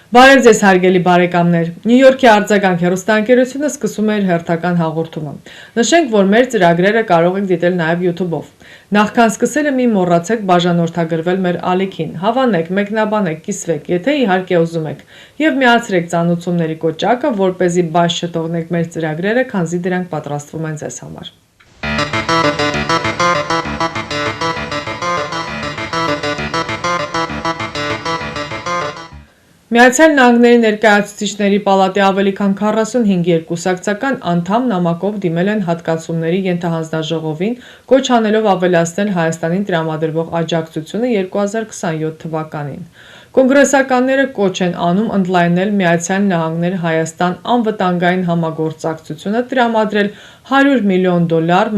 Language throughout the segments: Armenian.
Բարև ձեզ հարգելի բարեկամներ։ Նյու Յորքի արձագանք հեռուստաընկերությունը սկսում է իր հերթական հաղորդումը։ Նշենք, որ մեր ծրագրերը կարող եք դիտել նաև YouTube-ով։ Նախքան սկսելը մի մոռացեք բաժանորդագրվել մեր ալիքին։ Հավանեք, մեկնաբանեք, կիսվեք, եթե իհարկե ուզում եք, եւ միացրեք ծանուցումների կոճակը, որպեսզի բաց չթողնեք մեր ծրագրերը, քանզի դրանք պատրաստվում են ձեզ համար։ Միացյալ Նահանգների ներկայացուցիչների պալատի ավելի քան 45 երկուսակցական անդամ նամակով դիմել են հատկացումների ենթահանձնաժողովին, կոչ անելով ավելացնել Հայաստանին տրամադրվող աջակցությունը 2027 թվականին։ Կոնգրեսականները կոչ են անում ընդլայնել Միացյալ Նահանգներ Հայաստան անվտանգային համագործակցությունը, տրամադրել $100 միլիոն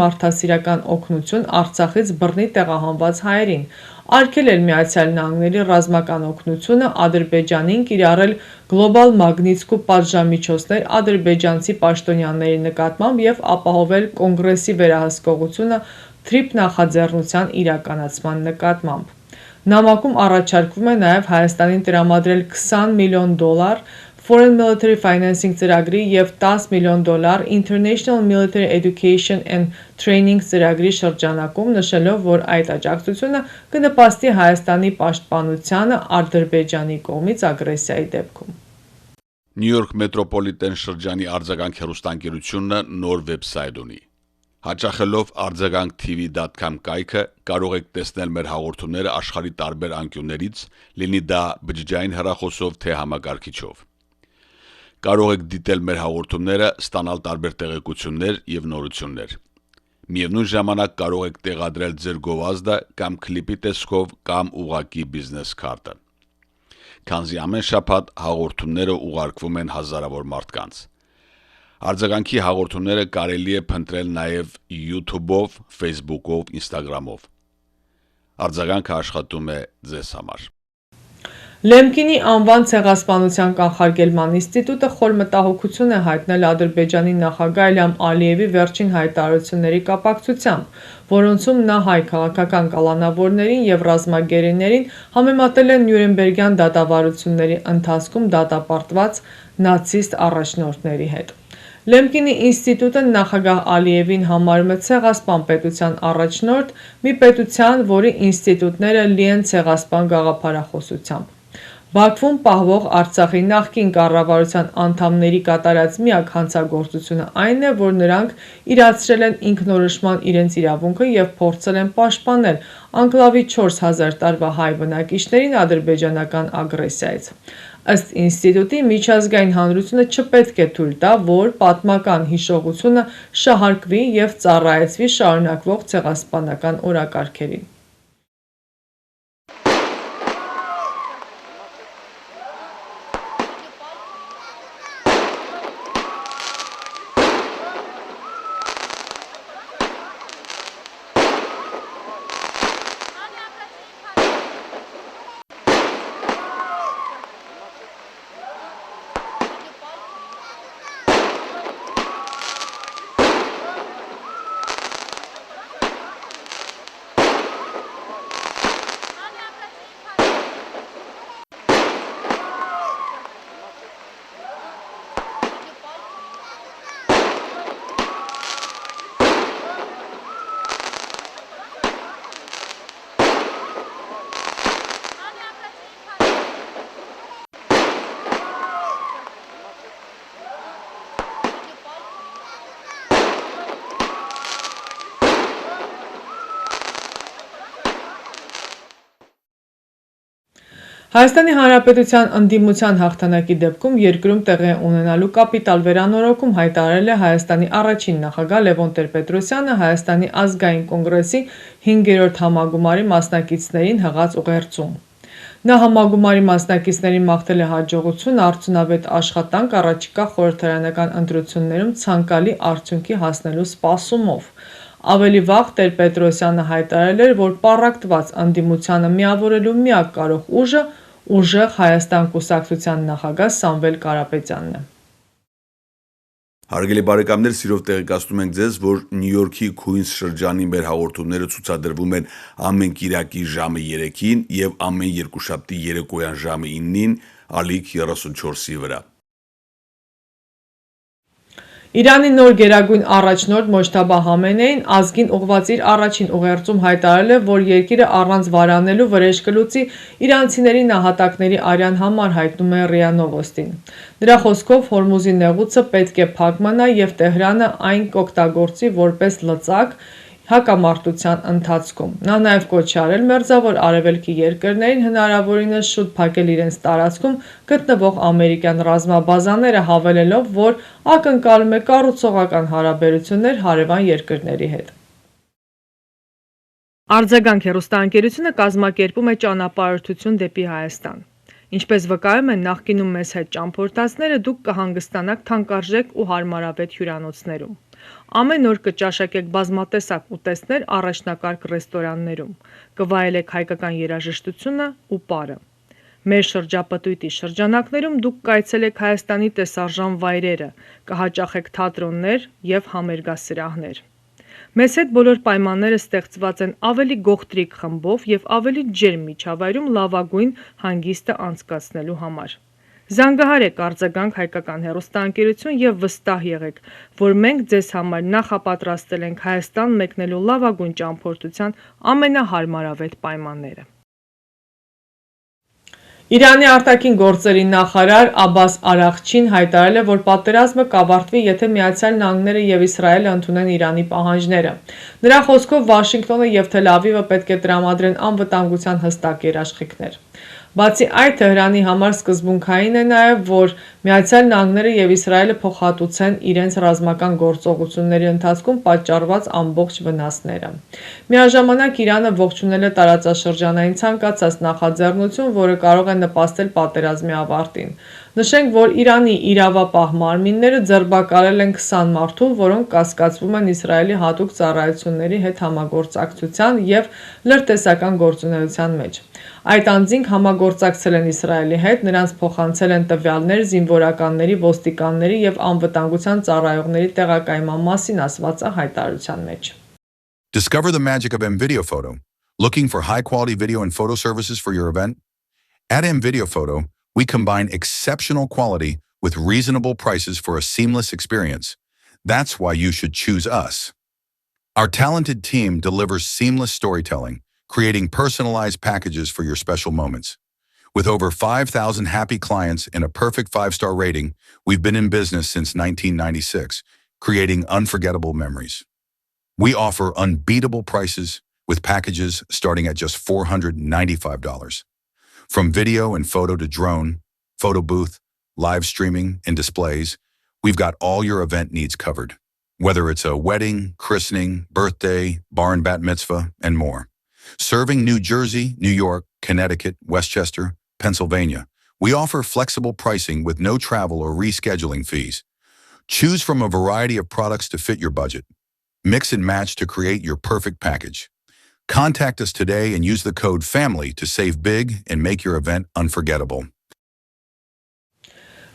մարդասիրական օգնություն Արցախից բռնի տեղահանված հայերին, արգելել Միացյալ Նահանգների ռազմական օգնությունը, Ադրբեջանին կիրառել Global Magnitsky պատժամիջոցներ ադրբեջանցի պաշտոնյաների նկատմամբ եւ ապահովել կոնգրեսի վերահսկողությունը TRIP նախաձեռնության իրականացման նկատմամբ։ Նամակում առաջարկվում է նաև Հայաստանին տրամադրել $20 միլիոն Foreign Military Financing ծրագրի և $10 միլիոն International Military Education and Training ծրագրի շրջանակում, նշելով, որ այդ աջակցությունը կնպաստի Հայաստանի պաշտպանությանը Ադրբեջանի կողմից ագրեսիայի դեպքում։ Նյու Յորք մետրոպոլիտեն շրջանի արձագանք հեռուստաընկերությունը նոր վեբսայթ ունի։ Հաճախելով արձագանք.tv.com կայքը կարող եք տեսնել մեր հաղորդումները աշխարհի տարբեր անկյուններից, լինի դա բջջային հեռախոսով թե համակարգիչով։ Կարող եք դիտել մեր հաղորդումները, ստանալ տարբեր տեղեկություններ եւ նորություններ։ Միևնույն ժամանակ կարող եք տեղադրել ձեր գովազդը կամ քլիպի տեսքով կամ ուղղակի բիզնես քարտը։ Քանզի ամեն շաբաթ հաղորդումները ուղարկվում են հազարավոր մարդկանց։ Արձագանքի հաղորդումները կարելի է փնտրել նաև YouTube-ով, Facebook-ով, Instagram-ով։ Արձագանքը աշխատում է ձեզ համար։ Լեմկինի անվան ցեղասպանության կանխարգելման ինստիտուտը խոր մտահոգություն է հայտնել Ադրբեջանի նախագահ Իլհամ Ալիևի վերջին հայտարարությունների կապակցությամբ, որոնցում նա հայ քաղաքական կալանավորներին եւ ռազմագերիներին համեմատել է Նյուրնբերգյան դատավարությունների ընթացքում դատապարտված նացիստ առաջնորդների հետ։ Լեմկինի ինստիտուտը նախագահ Ալիևին համարում է ցեղասպան պետության առաջնորդ, մի պետության, որի ինստիտուտները լի են ցեղասպան գաղափարախոսությամբ։ Բաքվում պահվող Արցախի նախկին կառավարության անդամների կատարած միակ հանցագործությունը այն է, որ նրանք իրացրել են ինքնորոշման իրենց իրավունքը եւ փորձել են պաշտպանել անկլավի 4000 տարվա հայ բնակիչներին ադրբեջանական ագրեսիայից։ Ըստ ինստիտուտի միջազգային հանրությունը չպետք է թույլ տա, որ պատմական հիշողությունը շահարկվի եւ ծառայեցվի շարունակվող ցեղասպանական օրակարգերին։ Հայաստանի Հանրապետության ընդդիմության հաղթանակի դեպքում երկրում տեղի ունենալու կապիտալ վերանորոգում հայտարարել է Հայաստանի առաջին նախագահ Լևոն Տեր-Պետրոսյանը Հայաստանի ազգային կոնգրեսի 5-րդ համագումարի մասնակիցներին հղած ուղերձում։ Նա համագումարի մասնակիցներին մաղթել է հաջողություն, արդյունավետ աշխատանք առաջիկա խորհրդարանական ընտրություններում ցանկալի արդյունքի հասնելու սպասումով։ Ավելի վաղ Տեր-Պետրոսյանը հայտարարել էր, որ պառակտված ընդդիմությանը միավորելու միակ կարող ուժը Ուժեղ Հայաստան կուսակցության նախագահ Սամվել Կարապետյանն է։ Հարգելի բարեկամներ, սիրով տեղեկացնում ենք ձեզ, որ Նյու Յորքի Քուինս շրջանի մեր հաղորդումները ցուցադրվում են ամեն կիրակի ժամը 3-ին եւ ամեն երկուշաբթի երեկոյան ժամը 9-ին ալիք 34-ի վրա։ Իրանի նոր գերագույն առաջնորդ Մոջթաբա Համենեին ազգին ուղղված իր առաջին ուղերձում հայտարարել է, որ երկիրը առանց վարանելու վրեժ կլուծի իրանցիների նահատակների արյան համար, հայտնում է ՌԻԱ Նովոստին։ Նրա խոսքով Հորմուզի նեղուցը պետք է փակ մնա եւ Տեհրանը այն կօգտագործի որպես լծակ հակամարտության ընթացքում։ Նա նաև կոչ է արել մերձավոր արևելքի երկրներին հնարավորինս շուտ փակել իրենց տարածքում գտնվող ամերիկյան ռազմաբազաները, հավելելով, որ ակնկալում է կառուցողական հարաբերություններ հարևան երկրների հետ։ Արձագանք հեռուստաընկերությունը կազմակերպում է ճանապարհորդություն դեպի Հայաստան։ Ինչպես վկայում են նախկինում մեզ հետ ճամփորդածները, դուք կհանգստանաք թանկարժեք ու հարմարավետ հյուրանոցներում։ Ամեն օր կճաշակեք բազմատեսակ ուտեստներ առաջնակարգ ռեստորաններում, կվայելեք հայկական երաժշտությունը ու պարը։ Մեր շրջապտույտի շրջանակներում դուք կայցելեք Հայաստանի տեսարժան վայրերը, կհաճախեք թատրոններ եւ համերգասրահներ։ Մեզ հետ բոլոր պայմանները ստեղծված են ավելի գողտրիկ խմբով եւ ավելի ջերմ միջավայրում լավագույն հանգիստը անցկացնելու համար։ Զանգահարեք արձագանք հայկական հեռուստաընկերություն եւ վստահ եղեք, որ մենք ձեզ համար նախապատրաստել ենք Հայաստան մեկնելու լավագույն ճամփորդության ամենահարմարավետ պայմանները։ Իրանի արտաքին գործերի նախարար Աբբաս Արաղչին հայտարարել է, որ պատերազմը կավարտվի, եթե Միացյալ Նահանգները եւ Իսրայելը ընդունեն Իրանի պահանջները։ Նրա խոսքով Վաշինգտոնը եւ Թել Ավիվը պետք է տրամադրեն անվտանգության հստակ երաշխիքներ։ Բացի այդ, Թեհրանի համար սկզբունքային է նաև, որ Միացյալ Նահանգները եւ Իսրայելը փոխհատուցեն իրենց ռազմական գործողությունների ընթացքում պատճառված ամբողջ վնասները։ Միաժամանակ Իրանը ողջունել է տարածաշրջանային ցանկացած նախաձեռնություն, որը կարող է նպաստել պատերազմի ավարտին։ Նշենք, որ Իրանի իրավապահ մարմինները ձերբակալել են 20 մարդու, որոնք կասկածվում են Իսրայելի հատուկ ծառայությունների հետ համագործակցության եւ լրտեսական գործունեության մեջ։ Այդ անձինք համագործակցել են Իսրայելի հետ, նրանց փոխանցել են տվյալներ զինվորականների, ոստիկանների եւ անվտանգության ծառայողների տեղակայման մասին, ասված է հայտարարության մեջ։ Discover the magic of M-Video Photo. Looking for high-quality video and photo services for your event? At M-Video Photo, we combine exceptional quality with reasonable prices for a seamless experience. That's why you should choose us. Our talented team delivers seamless storytelling, creating personalized packages for your special moments. With over 5,000 happy clients and a perfect 5-star rating, we've been in business since 1996, creating unforgettable memories. We offer unbeatable prices with packages starting at just $495. From video and photo to drone, photo booth, live streaming, and displays, we've got all your event needs covered. Whether it's a wedding, christening, birthday, bar and bat mitzvah, and more. Serving New Jersey, New York, Connecticut, Westchester, Pennsylvania, we offer flexible pricing with no travel or rescheduling fees. Choose from a variety of products to fit your budget. Mix and match to create your perfect package. Contact us today and use the code FAMILY to save big and make your event unforgettable.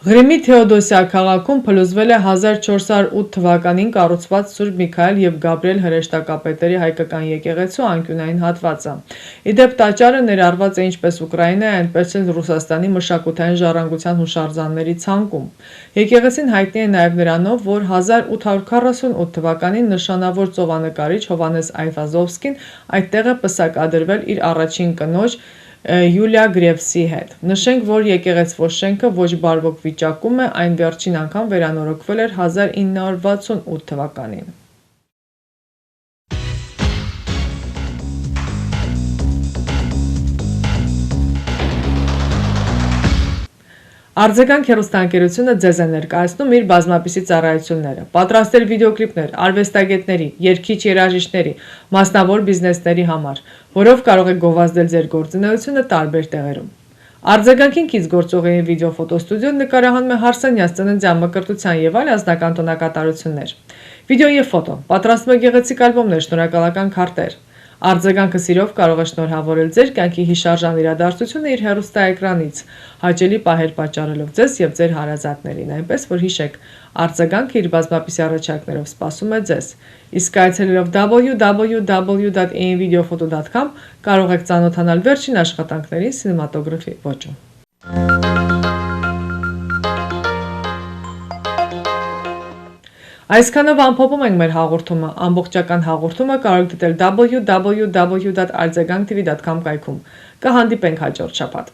Ղրիմի Թեոդոսիա քաղաքում փլուզվել է 1408 թվականին կառուցված Սուրբ Միքայել եւ Գաբրիել հրեշտակապետերի հայկական եկեղեցու անկյունային հատվածը։ Իդեպ տաճարը ներառված է ինչպես Ուկրաինայի, այնպես էլ Ռուսաստանի մշակութային ժառանգության հուշարձանների ցանկում։ Եկեղեցին հայտնի է նաև նրանով, որ 1848 թվականին նշանավոր ծովանկարիչ Հովհաննես Այվազովսկին այդտեղ է պսակադրվել իր առաջին կնոջ Յուլիա Գրևսի հետ։ Նշենք, որ եկեղեցվո շենքը ոչ բարվոք վիճակում է, այն վերջին անգամ վերանորոգվել էր 1968 թվականին։ Արձագանք հեռուստաընկերությունը ձեզ է ներկայացնում իր բազմապիսի ծառայությունները, պատրաստել վիդեոկլիպներ արվեստագետների, երգիչ երաժիշտների, մասնավոր բիզնեսների համար, որով կարող եք գովազդել ձեր գործունեությունը տարբեր տեղերում։ Արձագանքին կից գործողի վիդեոֆոտոստուդիոն նկարահանում է Հարսանյաց ծննդյան մկրտության եւ այլ անձնական տոնակատարություններ։ Վիդեո եւ ֆոտո, պատրաստում է գեղեցիկ ալբոմներ, շնորհակալական քարտեր։ Արձագանքը սիրով կարող է շնորհավորել ձեր կյանքի հիշարժան իրադարձությունը իր հեռուստաէկրանից, հաճելի պահեր պատճառելով ձեզ եւ ձեր հարազատներին, այնպես որ հիշեք, արձագանքը իր բազմապիսի առաջարկներով սպասում է ձեզ։ Իսկ այցելելով www.amvideophoto.com կարող եք ծանոթանալ վերջին աշխատանքներին սինեմատոգրաֆի ոճում։ Այսքանով ամփոփում ենք մեր հաղորդումը։ Ամբողջական հաղորդումը կարող եք դիտել www.arzaganktv.com կայքում։ Կհանդիպենք հաջորդ շաբաթ։